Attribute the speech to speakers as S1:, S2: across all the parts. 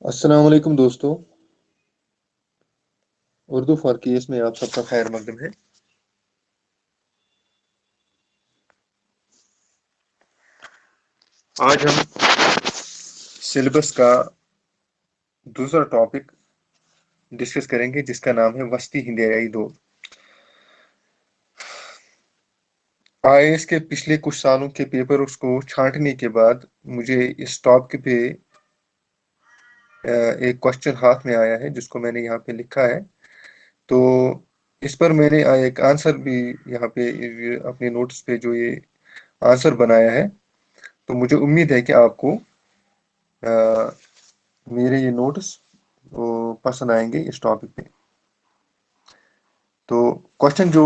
S1: السلام علیکم دوستو، اردو فار کیس میں آپ سب کا خیر مقدم ہے۔ آج ہم سلیبس کا دوسرا ٹاپک ڈسکس کریں گے جس کا نام ہے وسطی ہندیرائی دور۔ IAS کے پچھلے کچھ سالوں کے پیپرز کو چھانٹنے کے بعد مجھے اس ٹاپک پہ ایک کوشچن ہاتھ میں آیا ہے جس کو میں نے یہاں پہ لکھا ہے، تو اس پر میں نے ایک آنسر بھی یہاں پہ اپنے نوٹس پہ جو یہ آنسر بنایا ہے، تو مجھے امید ہے کہ آپ کو میرے یہ نوٹس پسند آئیں گے اس ٹاپک پہ۔ تو کوشچن جو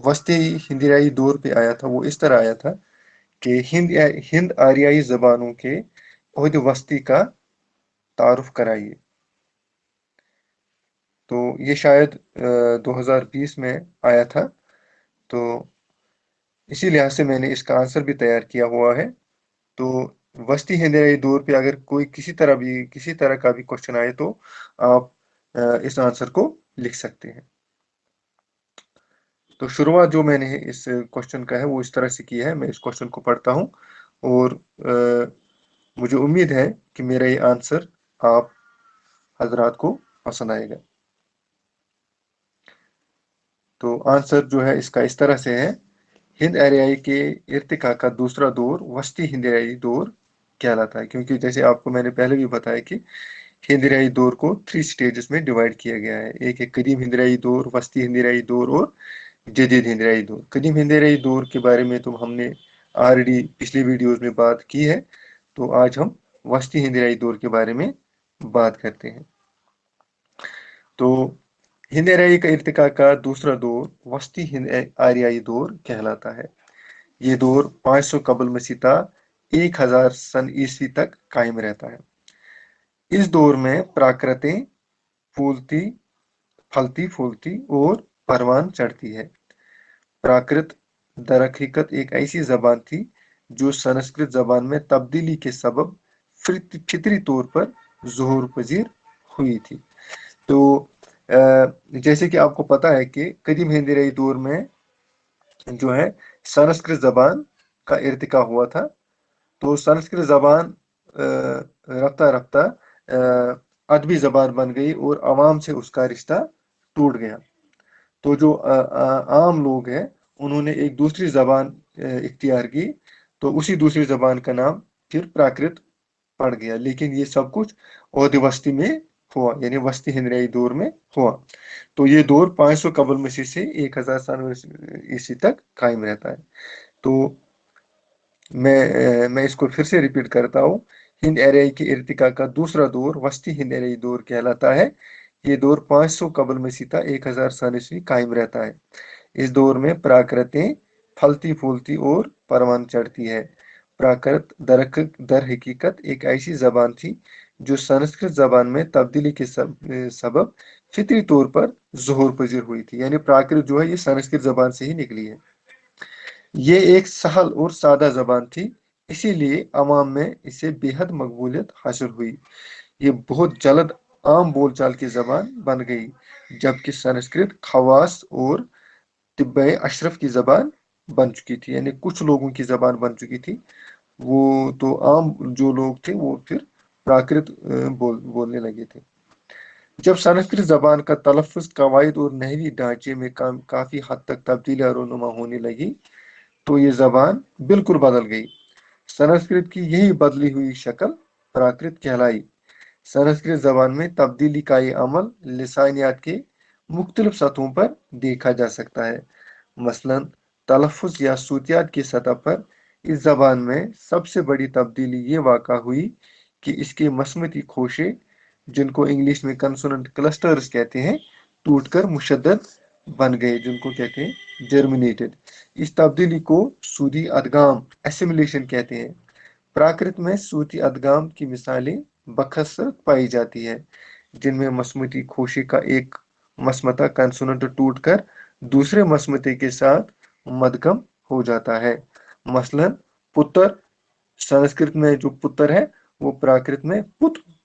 S1: وسطی ہندیرائی دور پہ آیا تھا وہ اس طرح آیا تھا کہ ہند آریائی زبانوں کے عہد وسطی کا تعارف کرائیے۔ تو یہ شاید 2020 میں آیا تھا، تو اسی لحاظ سے میں نے اس کا آنسر بھی تیار کیا ہوا ہے۔ تو وسطی ہندیرائی دور پہ اگر کوئی کسی طرح کا بھی کوشچن آئے تو آپ اس آنسر کو لکھ سکتے ہیں۔ تو شروعات جو میں نے اس کوشچن کا ہے وہ اس طرح سے کی ہے، میں اس کوشچن کو پڑھتا ہوں اور مجھے امید ہے کہ میرا یہ آنسر آپ حضرات کو پسند آئے گا۔ تو آنسر جو ہے اس کا اس طرح سے ہے: ہند آریائی کے ارتقاء کا دوسرا دور وسطی ہندیرائی دور کہلاتا ہے، کیونکہ جیسے آپ کو میں نے پہلے بھی بتایا کہ ہندیرائی دور کو 3 سٹیجز میں ڈیوائڈ کیا گیا ہے۔ ایک ہے قدیم ہندیرائی دور، وسطی ہندیرائی دور اور جدید ہندیرائی دور۔ قدیم ہندیرائی دور کے بارے میں تو ہم نے آلریڈی پچھلی ویڈیوز میں بات کی ہے، تو آج ہم وسطی ہندیرائی دور کے بارے میں بات کرتے ہیں۔ تو ہند آریائی کا ارتقاء کا دوسرا دور وسطی ہند آریائی دور کہلاتا ہے۔ یہ دور 500 قبل مسیح تا 1000 سن عیسوی تک قائم رہتا ہے۔ اس دور میں پراکرتیں پھلتی پھولتی اور پروان چڑھتی ہے۔ پراکرت در حقیقت ایک ایسی زبان تھی جو سنسکرت زبان میں تبدیلی کے سبب فطری طور پر ظہور پذیر ہوئی تھی۔ تو جیسے کہ آپ کو پتا ہے کہ قدیم ہندیرائی دور میں جو ہے سنسکرت زبان کا ارتقاء ہوا تھا، تو سنسکرت زبان رفتہ رفتہ ادبی زبان بن گئی اور عوام سے اس کا رشتہ ٹوٹ گیا۔ تو جو عام لوگ ہیں انہوں نے ایک دوسری زبان اختیار کی، تو اسی دوسری زبان کا نام پھر پراکرت پڑ گیا، لیکن یہ سب کچھ عہد وسطی میں ہوا، یعنی وسطی ہندیرائی دور میں ہوا۔ تو یہ دور 500 قبل مسیح سے 1000 سن عیسوی تک قائم رہتا ہے۔ تو میں اس کو پھر سے ریپیٹ کرتا ہوں: ہند آریائی کے ارتقاء کا دوسرا دور وسطی ہند آریائی دور کہلاتا ہے۔ یہ دور 500 قبل مسیح تا 1000 سن عیسوی قائم رہتا ہے۔ اس دور میں پراکرتیں پھلتی پھولتی اور پروان چڑھتی ہے۔ پراکرت در حقیقت ایک ایسی زبان تھی جو سنسکرت زبان میں تبدیلی کے سبب فطری طور پر ظہور پذیر ہوئی تھی، یعنی پراکرت جو ہے یہ سنسکرت زبان سے ہی نکلی ہے۔ یہ ایک سہل اور سادہ زبان تھی، اسی لیے عوام میں اسے بے حد مقبولیت حاصل ہوئی۔ یہ بہت جلد عام بول چال کی زبان بن گئی، جبکہ سنسکرت خواص اور طبع اشرف کی زبان بن چکی تھی، یعنی کچھ لوگوں کی زبان بن چکی تھی، وہ تو عام جو لوگ تھے وہ پھر پراکرت بولنے لگے تھے۔ جب سنسکرت زبان کا تلفظ، قواعد اور نحوی ڈھانچے میں کافی حد تک تبدیلیاں رونما ہونے لگی تو یہ زبان بالکل بدل گئی۔ سنسکرت کی یہی بدلی ہوئی شکل پراکرت کہلائی۔ سنسکرت زبان میں تبدیلی کا یہ عمل لسانیات کے مختلف سطحوں پر دیکھا جا سکتا ہے۔ مثلاً تلفظ یا صوتیات کی سطح پر اس زبان میں سب سے بڑی تبدیلی یہ واقع ہوئی کہ اس کے مصمتی کھوشے، جن کو انگلش میں کنسوننٹ کلسٹرز کہتے ہیں، ٹوٹ کر مشدد بن گئے، جن کو کہتے ہیں جرمنیٹڈ۔ اس تبدیلی کو صوتی ادغام اسیمیلیشن کہتے ہیں۔ پراکرت میں صوتی ادغام کی مثالیں بکثرت پائی جاتی ہیں، جن میں مصمتی کھوشے کا ایک مصمتہ کنسوننٹ ٹوٹ کر دوسرے مصمتے کے ساتھ مدغم ہو جاتا ہے۔ مثلاً پتر، سنسکرت میں جو پتر ہے وہ پراکرت میں پت